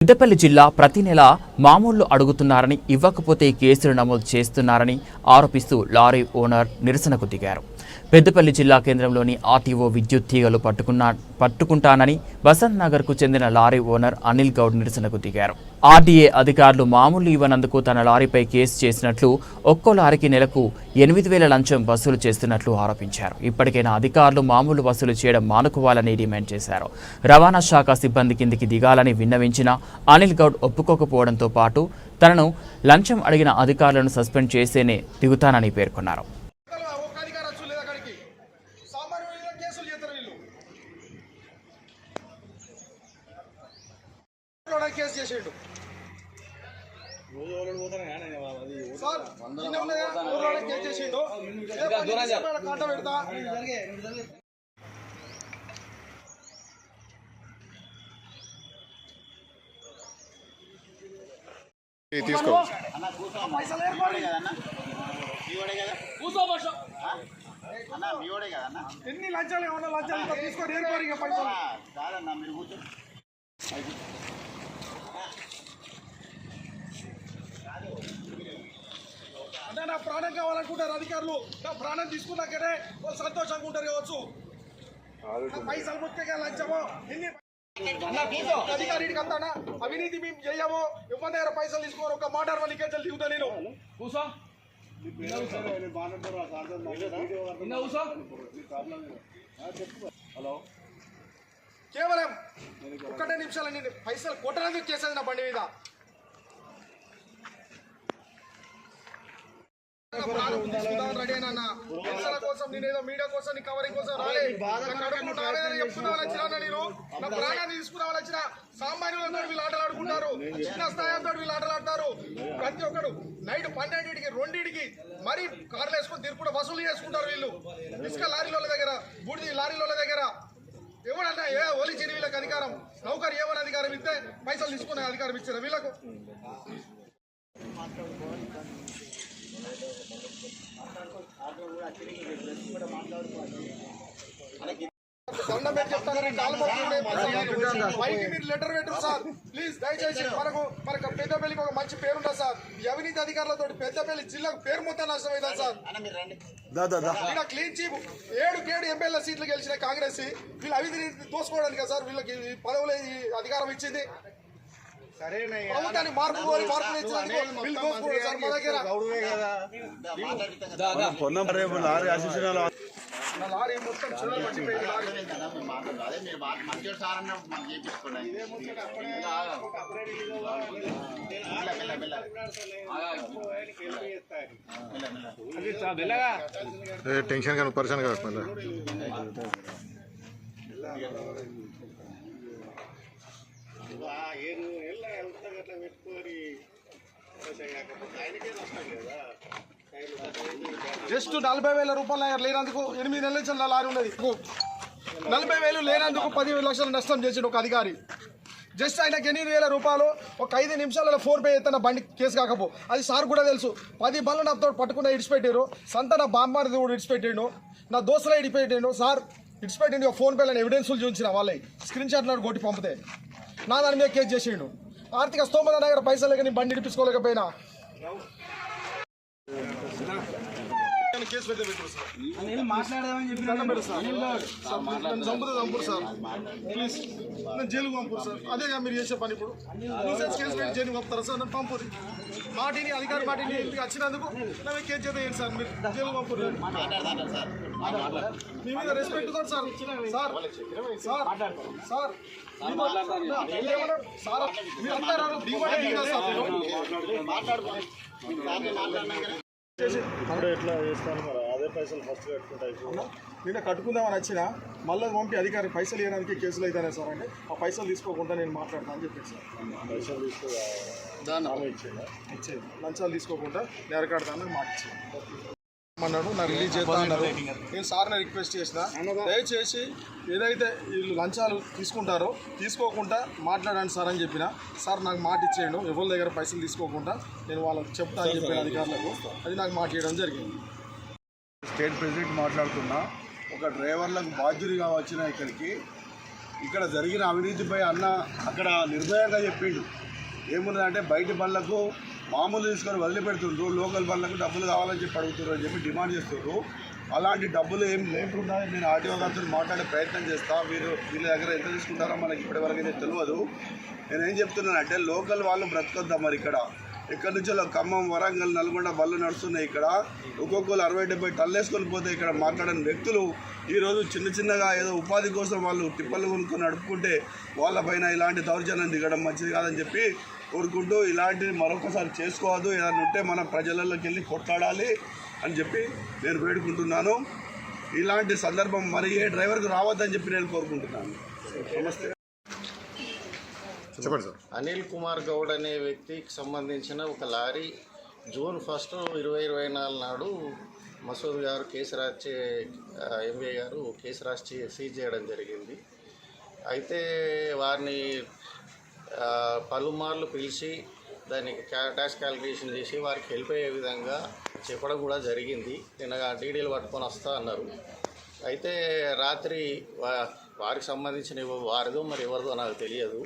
పెద్దపల్లి జిల్లా ప్రతి నెల మామూళ్లు అడుగుతున్నారని ఇవ్వకపోతే కేసులు నమోదు చేస్తున్నారని ఆరోపిస్తూ లారీ ఓనర్ నిరసనకు దిగారు. పెద్దపల్లి జిల్లా కేంద్రంలోని ఆర్టీఓ విద్యుత్ తీగలు పట్టుకుంటానని బసంత్ నగర్కు చెందిన లారీ ఓనర్ అనిల్ గౌడ్ నిరసనకు దిగారు. ఆర్డీఏ అధికారులు మామూలు ఇవ్వనందుకు తన లారీపై కేసు చేసినట్లు, ఒక్కో లారీకి నెలకు 8,000 లంచం వసూలు చేస్తున్నట్లు ఆరోపించారు. ఇప్పటికైనా అధికారులు మామూలు వసూలు చేయడం మానుకోవాలని డిమాండ్ చేశారు. రవాణా శాఖ సిబ్బంది కిందికి దిగాలని విన్నవించిన అనిల్ గౌడ్ ఒప్పుకోకపోవడంతో పాటు తనను లంచం అడిగిన అధికారులను సస్పెండ్ చేసేనే దిగుతానని పేర్కొన్నారు. కేసు చేసేడు సార్ కేసు చేసిండు కాంట పెడతా ఎన్ని లంచాలు ఏమన్నా లంచాలు తీసుకొని ఏర్పాటు పైసలు అంటే నా ప్రాణం కావాలనుకుంటారు అధికారులు. నా ప్రాణం తీసుకున్నాకనే వాళ్ళు సంతోషంగా ఉంటారు కావచ్చు. పైసలు ముఖ్యంగా లంచమో అధికారికి అంతానా అవినీతి మేము చేయమో ఇవ్వని దగ్గర పైసలు తీసుకోరు. ఒక మాట కేసులు దిగుతా నేను కేవలం 1 నిమిషాలు పైసలు కొట్టడానికి చేసేది నా బండి మీద. రెడీ అయినా పైసల కోసం నేనేదో మీడియా కోసం నీ కవరింగ్ కోసం చెప్తున్నాను. నేను నా ప్రాణాన్ని తీసుకురావాలి వచ్చిన సామాన్యులతో వీళ్ళు ఆటలు ఆడుకుంటారు. చిన్న స్థాయితో వీళ్ళు ఆటలు ఆడతారు. ప్రతి ఒక్కరు నైట్ 12కి 2కి మరీ కార్లు వేసుకొని తిరుగుకుంటూ వసూలు చేసుకుంటారు. వీళ్ళు ఇసుక లారీల దగ్గర, బూడిది లారీల దగ్గర ఎవడన్నా ఓలిచిన వీళ్ళకి అధికారం, నౌకరు ఏమని అధికారం ఇస్తే పైసలు తీసుకునే అధికారం ఇచ్చారు వీళ్ళకు. దండం పెట్టి చెప్తాను, మీరు లెటర్ పెట్టరు సార్ ప్లీజ్. దయచేసి మనకు పెద్దపల్లికి ఒక మంచి పేరుంటుంది సార్. ఈ అవినీతి అధికారులతో పెద్దపల్లి జిల్లాకు పేరు మొత్తం నష్టం అవుతుంది సార్. ఇక్కడ క్లీన్ చీప్ 7 ఎమ్మెల్యే సీట్లు గెలిచిన కాంగ్రెస్ వీళ్ళు అవినీతి దోసుకోవడానికి సార్ వీళ్ళకి పదవులు అధికారం ఇచ్చింది. ప్రభుత్వాన్ని మార్పు వీళ్ళు దోసుకోవడం సార్ మా దగ్గర. లారీ మొత్తం టెన్షన్ కానీ పరిశాన్ కదా జస్ట్ 40,000 రూపాయలు లేనందుకు 8 నెలల నుంచి లారీ ఉన్నది. 40,000 లేనందుకు 10 లక్షల నష్టం చేసిండు ఒక అధికారి. జస్ట్ ఆయనకి 8,000 రూపాయలు ఒక 5 నిమిషాలలో ఫోన్ పే చేస్తే నా బండి కేసు కాకపో అది సార్ కూడా తెలుసు. 10 బండ్లు నాతో పట్టుకున్న ఇడిచిపెట్టారు. సంత నా బామ్మారిది కూడా ఇడిచిపెట్టిండు. నా దోస్తులో ఇడిచిపెట్టిండు సార్. ఇడిచిపెట్టిండు ఫోన్ పేలో ఎవిడెన్సులు చూపించిన వాళ్ళకి స్క్రీన్ షాట్ నాడు కొట్టి పంపితే నా దాని మీద కేసు చేసిండు. ఆర్థిక స్తోమత దగ్గర పైసలు లేక నీ బండి ఇడిపించుకోలేకపోయినా కేసు పెడితే పెట్టారు సార్. చంపురు సార్ ప్లీజ్ నేను జైలుకు పంపురు సార్. అదేగా మీరు చేసే పని. ఇప్పుడు కేసు పెట్టి జైలుకు పంపుతారా సార్? నన్ను పంపుది మాటిని అధికారి మాటిని ఇంటికి వచ్చినందుకు నన్ను కేసు చేద్దాం సార్. మీరు జైలుకు పంపురు. మీ మీద respect sir. Sir sir sir sir మీరు అంటారు ఎట్లా చేస్తాను మరి అదే పైసలు ఫస్ట్ కట్టుకుంటాయి. నేను కట్టుకుందామని వచ్చిన మళ్ళీ పంపి అధికారి పైసలు ఇవ్వడానికి కేసులు అవుతానే సార్ అంటే ఆ పైసలు తీసుకోకుండా నేను మాట్లాడతాను అని చెప్పాను సార్. పైసలు ఇచ్చేది లంచాలు తీసుకోకుండా నేరకాడతానని మాట ఇచ్చాను అన్నాడు. నా రిలీజ్ చేస్తా అన్నారు. నేను సార్ని రిక్వెస్ట్ చేసిన దయచేసి ఏదైతే వీళ్ళు లంచాలు తీసుకుంటారో తీసుకోకుండా మాట్లాడండి సార్ అని చెప్పిన. సార్ నాకు మాట ఇచ్చేయండు ఎవరి దగ్గర పైసలు తీసుకోకుండా నేను వాళ్ళకి చెప్తా అని చెప్పిన అధికారులకు. అది నాకు మాట ఇవ్వడం జరిగింది. స్టేట్ ప్రెసిడెంట్ మాట్లాడుతున్నా. ఒక డ్రైవర్లకు బాధ్యుడిగా వచ్చిన ఇక్కడికి ఇక్కడ జరిగిన అవినీతిపై అన్న అక్కడ నిర్భయంగా చెప్పిండు. ఏమున్నదంటే బయట బండ్లకు మామూలు తీసుకొని వదిలిపెడుతుండ్రు, లోకల్ బండ్లకు డబ్బులు కావాలని చెప్పి అడుగుతున్నారు అని చెప్పి డిమాండ్ చేస్తున్నారు. అలాంటి డబ్బులు ఏం లేకుండా నేను ఆర్టీఓ గారితో మాట్లాడే ప్రయత్నం చేస్తాను. వీళ్ళ దగ్గర ఎంత తీసుకుంటారో మనకి ఇప్పటివరకు అయితే తెలియదు. నేనేం చెప్తున్నానంటే లోకల్ వాళ్ళు బ్రతకొద్దాం. మరి ఇక్కడ ఎక్కడి నుంచో ఖమ్మం, వరంగల్, నల్గొండ బళ్ళు నడుస్తున్నాయి. ఇక్కడ ఒక్కొక్కరు 60-70 టన్నులు వేసుకొని పోతే ఇక్కడ మాట్లాడని వ్యక్తులు ఈరోజు చిన్నగా ఏదో ఉపాధి కోసం వాళ్ళు టిప్పర్లు కొనుక్కొని నడుపుకుంటే వాళ్ళపైన ఇలాంటి దౌర్జన్యం దిగడం మంచిది కాదని చెప్పి కోరుకుంటూ ఇలాంటివి మరొకసారి చేసుకోవద్దు. ఏదైనా ఉంటే మన ప్రజలలోకి వెళ్ళి కొట్లాడాలి అని చెప్పి నేను వేడుకుంటున్నాను. ఇలాంటి సందర్భం మరి ఏ డ్రైవర్కు రావద్దని చెప్పి నేను కోరుకుంటున్నాను. నమస్తే. చెప్పండి సార్. అనిల్ కుమార్ గౌడ్ అనే వ్యక్తికి సంబంధించిన ఒక లారీ జూన్ 1, 2024 నాడు మసూద్ గారు కేసు రాసి ఎంఏ గారు కేసు రాసి సీజ్ చేయడం జరిగింది. అయితే వారిని పలుమార్లు పిలిచి దానికి ట్యాక్స్ క్యాలిక్యులేషన్ చేసి వారికి హెల్ప్ అయ్యే విధంగా చెప్పడం కూడా జరిగింది. నిన్న డీడీలు పట్టుకొని వస్తా అన్నారు. అయితే రాత్రి వారికి సంబంధించిన వారిదో మరి ఎవరిదో నాకు తెలియదు,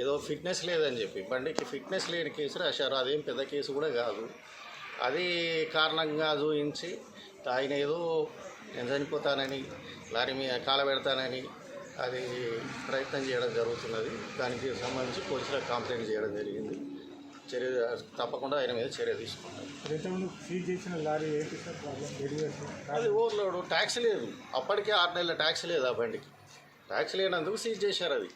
ఏదో ఫిట్నెస్ లేదని చెప్పి బండికి ఫిట్నెస్ లేని కేసు రాశారు. అదేం పెద్ద కేసు కూడా కాదు. అది కారణంగా చూపించి ఆయన ఏదో నేను చనిపోతానని లారీ మీద కాలబెడతానని అది ప్రయత్నం చేయడం జరుగుతున్నది. దానికి సంబంధించి పోలీసులకు కంప్లైంట్ చేయడం జరిగింది. చర్య తప్పకుండా ఆయన మీద చర్య తీసుకుంటారు. అది ఓవర్లోడ్ ట్యాక్స్ లేదు. అప్పటికే 6 నెలల ట్యాక్స్ లేదు. ఆ బండికి ట్యాక్స్ లేనందుకు సీజ్ చేశారు. అది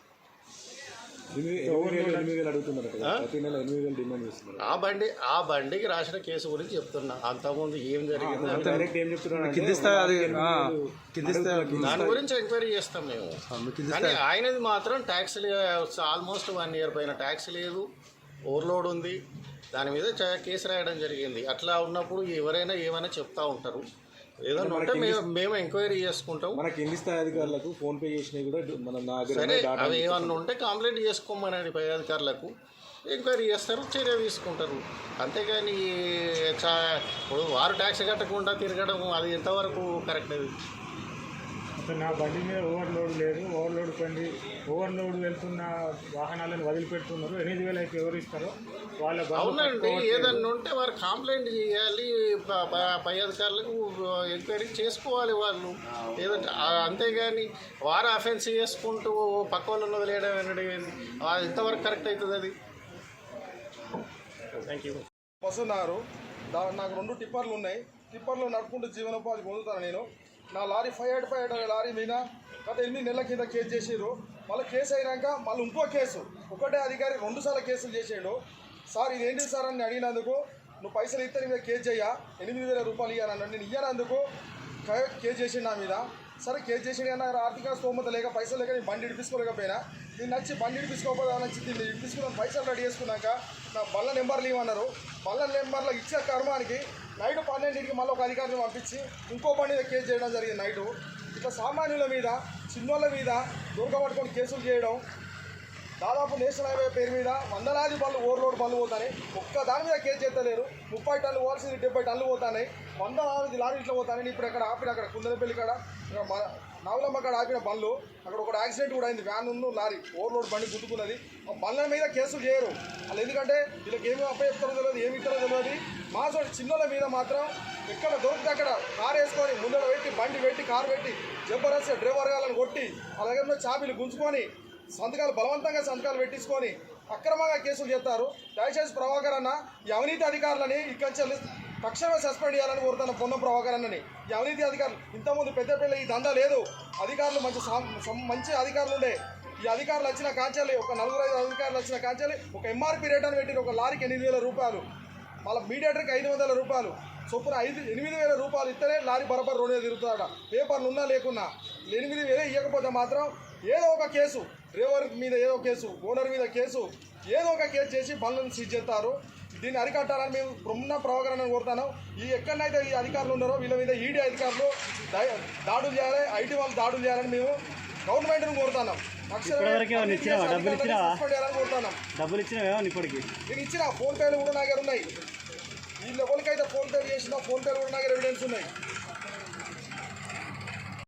ఆ బండికి రాసిన కేసు గురించి చెప్తున్నా. అంతకుముందు ఏం జరిగింది దాని గురించి ఎంక్వైరీ చేస్తాం మేము. కానీ ఆయనది మాత్రం ట్యాక్స్ ఆల్మోస్ట్ 1 ఇయర్ పైన ట్యాక్స్ లేదు, ఓవర్లోడ్ ఉంది. దాని మీద కేసు రాయడం జరిగింది. అట్లా ఉన్నప్పుడు ఎవరైనా ఏమైనా చెప్తా ఉంటారు. ఏదైనా ఉంటే మేము ఎంక్వైరీ చేసుకుంటాం. మన కింది స్థాయి అధికారులకు ఫోన్ పే చేసినవి కూడా సరే, అవి ఏమన్నా ఉంటే కంప్లైంట్ చేసుకోమని పై అధికారులకు ఎంక్వైరీ చేస్తారు, చర్య తీసుకుంటారు. అంతేగాని ఇప్పుడు వారు ట్యాక్స్ కట్టకుండా తిరగడం అది ఎంతవరకు కరెక్ట్? అది నా బండి మీద ఓవర్లోడ్ లేదు, ఓవర్లోడ్ వెళ్తున్న వాహనాలను వదిలిపెడుతున్నారు. 8,000 అయితే ఎవరు ఇస్తారో వాళ్ళ. అవునండి, ఏదన్నా ఉంటే వారు కంప్లైంట్ చేయాలి, పై అధికారులకు ఎంక్వైరీ చేసుకోవాలి వాళ్ళు. ఏదంటే అంతేగాని వారు అఫెన్స్ చేసుకుంటూ పక్క వాళ్ళని వదిలేయడం అనేది ఎంతవరకు కరెక్ట్ అవుతుంది? అది థ్యాంక్ యూ. వస్తున్నారు. నాకు 2 టిప్పర్లు ఉన్నాయి. టిప్పర్లు నడుపుకుంటూ జీవనోపాధి పొందుతాను నేను. నా లారీ 585 లారీ మీద గత 8 నెలల కింద కేసు చేసారు. మళ్ళీ కేసు అయినాక మళ్ళీ ఇంకో కేసు, ఒకటే అధికారి 2 సార్లు కేసులు చేసాడు. సార్ ఇదేంటి సార్ అని అడిగినందుకు, నువ్వు పైసలు ఇస్తే మీద కేసు చేయ 8,000 రూపాయలు ఇవ్వాలన్నాడు. నేను ఇవ్వనందుకు కేసు చేసిండు నా మీద. సరే కేసు చేసిండు కానీ ఆర్థిక స్తోమత లేక పైసలు లేక నేను బండి ఇడిపించుకోలేకపోయినా. నేను నచ్చి బండి ఇడిపించుకోకపోతే నచ్చి దీన్ని ఇడిపించుకున్నాను. పైసలు రెడీ చేసుకున్నాక నా బల్ల నెంబర్లు ఇవ్వన్నారు. బల్ల నెంబర్లు ఇచ్చే కర్మానికి నైట్ 12ంటికి మళ్ళీ ఒక అధికారిని పంపించి ఇంకో బండి మీద కేసు చేయడం జరిగింది నైటు. ఇట్లా సామాన్యుల మీద, చిన్నోళ్ళ మీద దొరకబట్టుకొని కేసులు చేయడం. దాదాపు నేషనల్ హైవే పేరు మీద వందలాది బళ్ళు ఓవర్లోడ్ బళ్ళు పోతాయి. ఒక్క దాని మీద కేసు చేస్తలేరు. 30 టన్నులు పోవాల్సింది 70 టన్నులు పోతాయి. 100 లారీ ఇట్లా పోతాయి. ఇప్పుడు ఇక్కడ ఆపిన అక్కడ కుందరపల్లి కాడ నాగులమ్మ కాడ ఆపిన బండ్లు అక్కడ ఒక యాక్సిడెంట్ కూడా అయింది. వ్యాన్ లారీ ఓవర్లోడ్ బండి గుద్దుకున్నది. ఆ బండ్ల మీద కేసులు చేయరు వాళ్ళు. ఎందుకంటే వీళ్ళకి ఏమి అప్పచెప్తారో తెలియదు, ఏమి ఇస్తారో తెలియదు. మా చోటు చిన్నోళ్ళ మీద మాత్రం ఎక్కడ దొరికితే అక్కడ కారు వేసుకొని ముందర పెట్టి బండి పెట్టి కారు పెట్టి జబర్దస్త్ డ్రైవర్ గాళ్ళని కొట్టి వాళ్ళ దగ్గర చాబీలు గుంజుకొని సంతకాలు బలవంతంగా సంతకాలు పెట్టించుకొని అక్రమంగా కేసులు చేస్తారు. దయచేసి ప్రభాకర్ అన్న ఈ అవినీతి అధికారులని ఇక్కడి తక్షణమే సస్పెండ్ చేయాలని కోరుతున్న పొన్నం ప్రభాకర్ అన్నని. ఈ అవినీతి అధికారులు ఇంతకుముందు పెద్దపల్లి ఈ దందా లేదు. అధికారులు మంచి అధికారులు ఉండే. ఈ అధికారులు వచ్చిన కాంచాలి, ఒక 4-5 అధికారులు వచ్చిన కాంచాలి ఒక ఎంఆర్పీ రేట్ అని పెట్టిన ఒక లారీకి 8,000 రూపాయలు, మళ్ళీ మీడియేటర్కి 500 రూపాయలు చొప్పున 8,000 రూపాయలు ఇస్తేనే లారీ బరాబర్ రోడ్ మీద తిరుగుతాడ. పేపర్లు ఉన్నా లేకున్నా 8,000 ఇవ్వకపోతే మాత్రం ఏదో ఒక కేసు, డ్రైవర్ మీద ఏదో కేసు, ఓనర్ మీద కేసు, ఏదో ఒక కేసు చేసి బండ్లను సీజ్ చేస్తారు. దీన్ని అరికట్టాలని మేము బ్రహ్మ ప్రభాకరణ కోరుతాను. ఈ ఎక్కడైతే ఈ అధికారులు ఉన్నారో వీళ్ళ మీద ఈడీ అధికారులు దాడులు చేయాలి, ఐటీ వాళ్ళు దాడులు చేయాలని మేము గవర్నమెంట్ను కోరుతున్నాం. డబ్బులు ఇచ్చినా ఇప్పటికి నేను ఇచ్చిన ఫోన్పేలు కూడా నా దగ్గర ఉన్నాయి. వీళ్ళు ఎవరికైతే ఫోన్పేలు చేసినా ఫోన్పేలు కూడా నా దగ్గర ఎవిడెన్స్ ఉన్నాయి.